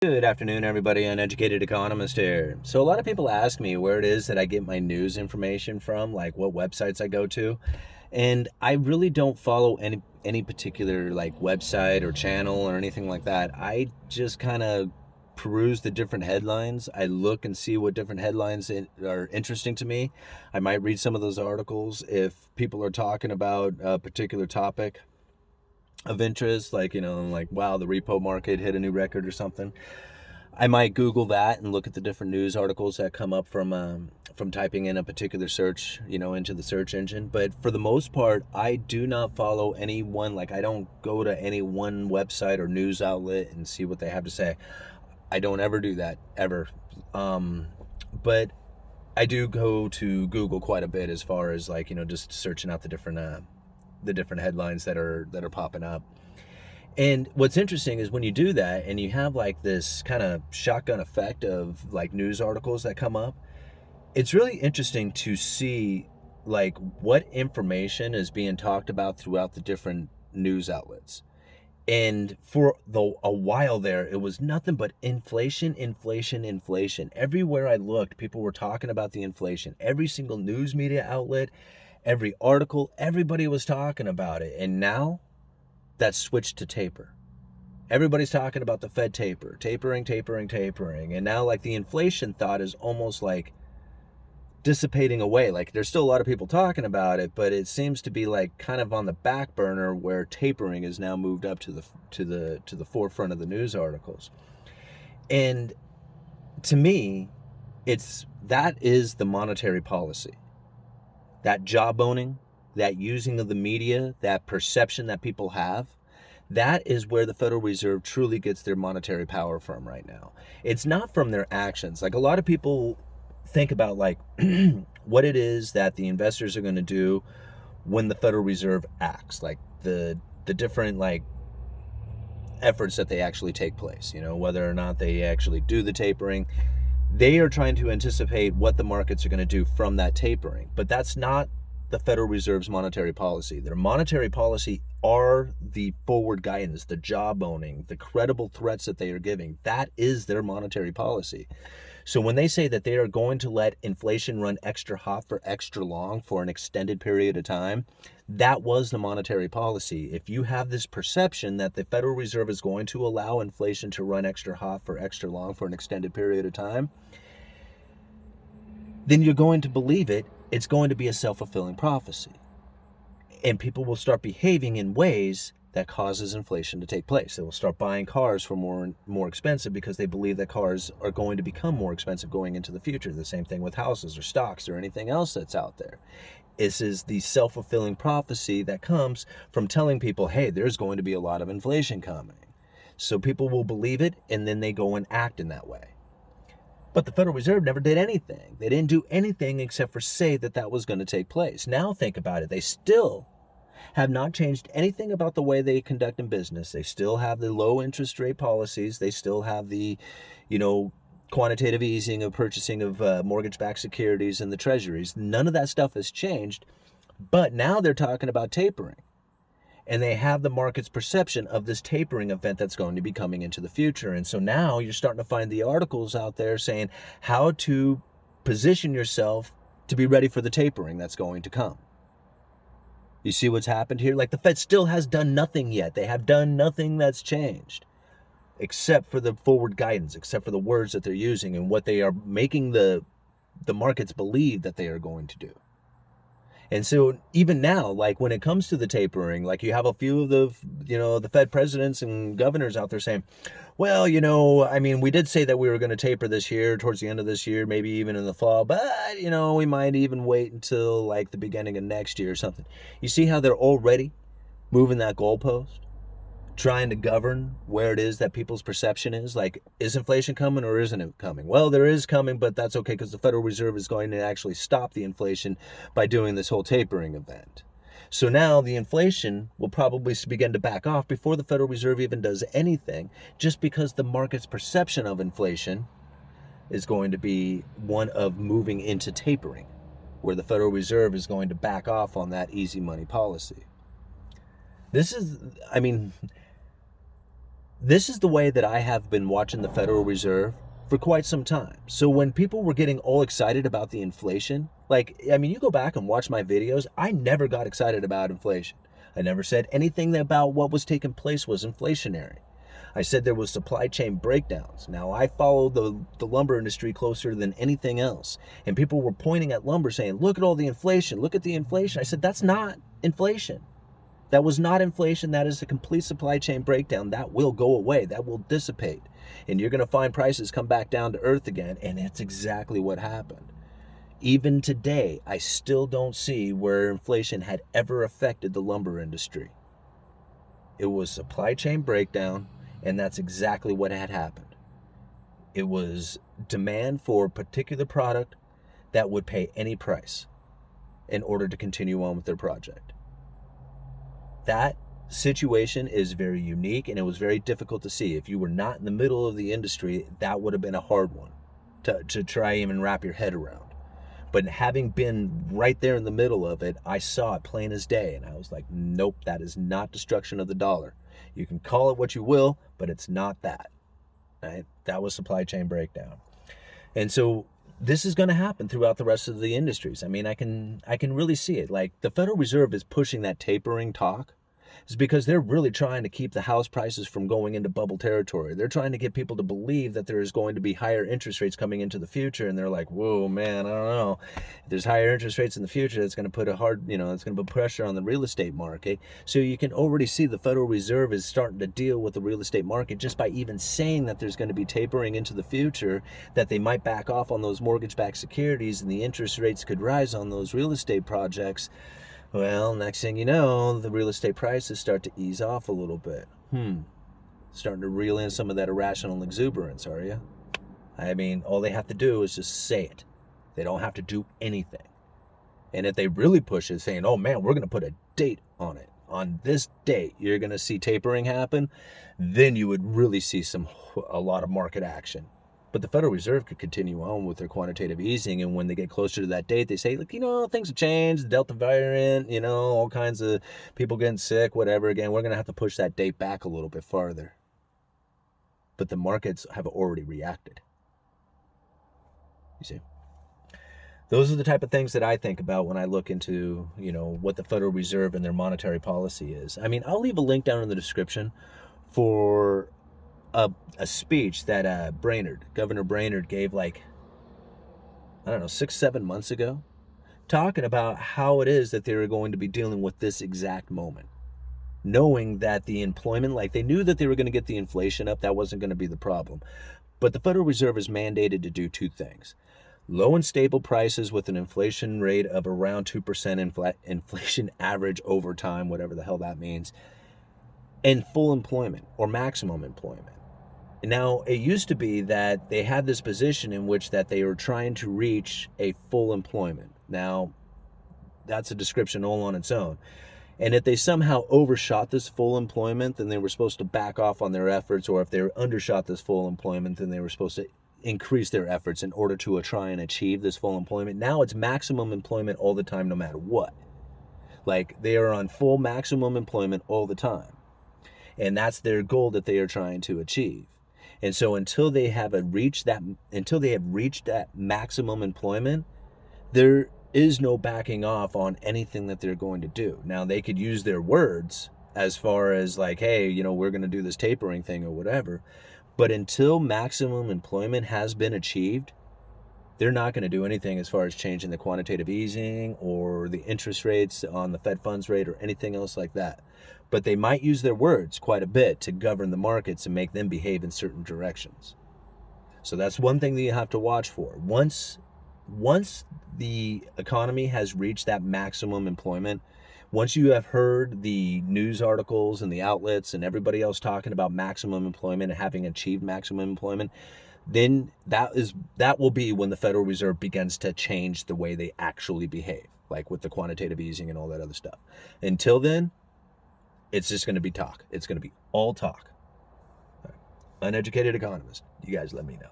Good afternoon, everybody. Uneducated Economist here. So a lot of people ask me where it is that I get my news information from, like what websites I go to. And I really don't follow any particular like website or channel or anything like that. I just kind of peruse the different headlines. I look and see what different headlines are interesting to me. I might read some of those articles if people are talking about a particular topic of interest, like, like, wow, the repo market hit a new record or something. I might Google that and look at the different news articles that come up from typing in a particular search, into the search engine. But for the most part, I do not follow any one. Like, I don't go to any one website or news outlet and see what they have to say. I don't ever do that ever. But I do go to Google quite a bit as far as like just searching out the different headlines that are popping up. And what's interesting is when you do that and you have like this kind of shotgun effect of like news articles that come up, it's really interesting to see like what information is being talked about throughout the different news outlets. And for a while there, it was nothing but inflation, inflation, inflation. Everywhere I looked, people were talking about the inflation. Every single news media outlet, every article, everybody was talking about it. And now that's switched to taper. Everybody's talking about the Fed tapering, tapering, tapering. And now like the inflation thought is almost like dissipating away. Like there's still a lot of people talking about it, but it seems to be like kind of on the back burner where tapering is now moved up to the forefront of the news articles. And to me, that is the monetary policy. That jawboning, that using of the media, that perception that people have, that is where the Federal Reserve truly gets their monetary power from right now. It's not from their actions. Like a lot of people think about like what it is that the investors are going to do when the Federal Reserve acts, like the different like efforts that they actually take place, whether or not they actually do the tapering. They are trying to anticipate what the markets are going to do from that tapering. But that's not the Federal Reserve's monetary policy. Their monetary policy are the forward guidance, the jawboning, the credible threats that they are giving. That is their monetary policy. So when they say that they are going to let inflation run extra hot for extra long for an extended period of time, that was the monetary policy. If you have this perception that the Federal Reserve is going to allow inflation to run extra hot for extra long for an extended period of time, then you're going to believe it. It's going to be a self-fulfilling prophecy. And people will start behaving in ways that causes inflation to take place. They will start buying cars for more expensive because they believe that cars are going to become more expensive going into the future. The same thing with houses or stocks or anything else that's out there. This is the self-fulfilling prophecy that comes from telling people, hey, there's going to be a lot of inflation coming. So people will believe it and then they go and act in that way. But the Federal Reserve never did anything. They didn't do anything except for say that was going to take place. Now think about it. They still have not changed anything about the way they conduct in business. They still have the low interest rate policies. They still have the, quantitative easing of purchasing of mortgage-backed securities and the treasuries. None of that stuff has changed. But now they're talking about tapering. And they have the market's perception of this tapering event that's going to be coming into the future. And so now you're starting to find the articles out there saying how to position yourself to be ready for the tapering that's going to come. You see what's happened here? Like the Fed still has done nothing yet. They have done nothing that's changed except for the forward guidance, except for the words that they're using and what they are making the markets believe that they are going to do. And so even now, like when it comes to the tapering, like you have a few of the Fed presidents and governors out there saying, well, we did say that we were going to taper this year towards the end of this year, maybe even in the fall, but, we might even wait until like the beginning of next year or something. You see how they're already moving that goalpost, trying to govern where it is that people's perception is. Like, is inflation coming or isn't it coming? Well, there is coming, but that's okay because the Federal Reserve is going to actually stop the inflation by doing this whole tapering event. So now the inflation will probably begin to back off before the Federal Reserve even does anything, just because the market's perception of inflation is going to be one of moving into tapering, where the Federal Reserve is going to back off on that easy money policy. This is, this is the way that I have been watching the Federal Reserve for quite some time. So when people were getting all excited about the inflation, like, I mean, you go back and watch my videos, I never got excited about inflation. I never said anything about what was taking place was inflationary. I said there was supply chain breakdowns. Now, I follow the lumber industry closer than anything else. And people were pointing at lumber saying, look at all the inflation, look at the inflation. I said, that's not inflation. That was not inflation. That is a complete supply chain breakdown. That will go away. That will dissipate. And you're going to find prices come back down to earth again. And that's exactly what happened. Even today, I still don't see where inflation had ever affected the lumber industry. It was supply chain breakdown, and that's exactly what had happened. It was demand for a particular product that would pay any price in order to continue on with their project. That situation is very unique, and it was very difficult to see. If you were not in the middle of the industry, that would have been a hard one to try even wrap your head around. But having been right there in the middle of it, I saw it plain as day, and I was like, nope, that is not destruction of the dollar. You can call it what you will, but it's not that. Right? That was supply chain breakdown. And so this is going to happen throughout the rest of the industries. I mean, I can really see it. Like, the Federal Reserve is pushing that tapering talk. It's because they're really trying to keep the house prices from going into bubble territory. They're trying to get people to believe that there is going to be higher interest rates coming into the future. And they're like, whoa, man, I don't know. If there's higher interest rates in the future, it's going to put it's going to put pressure on the real estate market. So you can already see the Federal Reserve is starting to deal with the real estate market just by even saying that there's going to be tapering into the future, that they might back off on those mortgage-backed securities and the interest rates could rise on those real estate projects. Well, next thing you know, the real estate prices start to ease off a little bit. Starting to reel in some of that irrational exuberance, are you? I mean, all they have to do is just say it. They don't have to do anything. And if they really push it, saying, oh man, we're going to put a date on it. On this date, you're going to see tapering happen. Then you would really see a lot of market action. But the Federal Reserve could continue on with their quantitative easing, and when they get closer to that date, they say, look, things have changed, the Delta variant, all kinds of people getting sick, whatever. Again, we're going to have to push that date back a little bit farther. But the markets have already reacted. You see? Those are the type of things that I think about when I look into, what the Federal Reserve and their monetary policy is. I mean, I'll leave a link down in the description for a speech that Governor Brainerd gave 6-7 months ago, talking about how it is that they were going to be dealing with this exact moment, knowing that the employment, they knew that they were going to get the inflation up, that wasn't going to be the problem. But the Federal Reserve is mandated to do two things: low and stable prices with an inflation rate of around 2% inflation average over time, whatever the hell that means, and full employment or maximum employment. Now, it used to be that they had this position in which that they were trying to reach a full employment. Now, that's a description all on its own. And if they somehow overshot this full employment, then they were supposed to back off on their efforts, or if they undershot this full employment, then they were supposed to increase their efforts in order to try and achieve this full employment. Now it's maximum employment all the time, no matter what. They are on full maximum employment all the time. And that's their goal that they are trying to achieve. And so until they have reached that maximum employment, there is no backing off on anything that they're going to do. Now, they could use their words as far as hey, we're going to do this tapering thing or whatever. But until maximum employment has been achieved, they're not going to do anything as far as changing the quantitative easing or the interest rates on the Fed funds rate or anything else like that. But they might use their words quite a bit to govern the markets and make them behave in certain directions. So that's one thing that you have to watch for. Once the economy has reached that maximum employment, once you have heard the news articles and the outlets and everybody else talking about maximum employment and having achieved maximum employment, then that will be when the Federal Reserve begins to change the way they actually behave, with the quantitative easing and all that other stuff. Until then, it's just going to be talk. It's going to be all talk. Uneducated Economist. You guys let me know.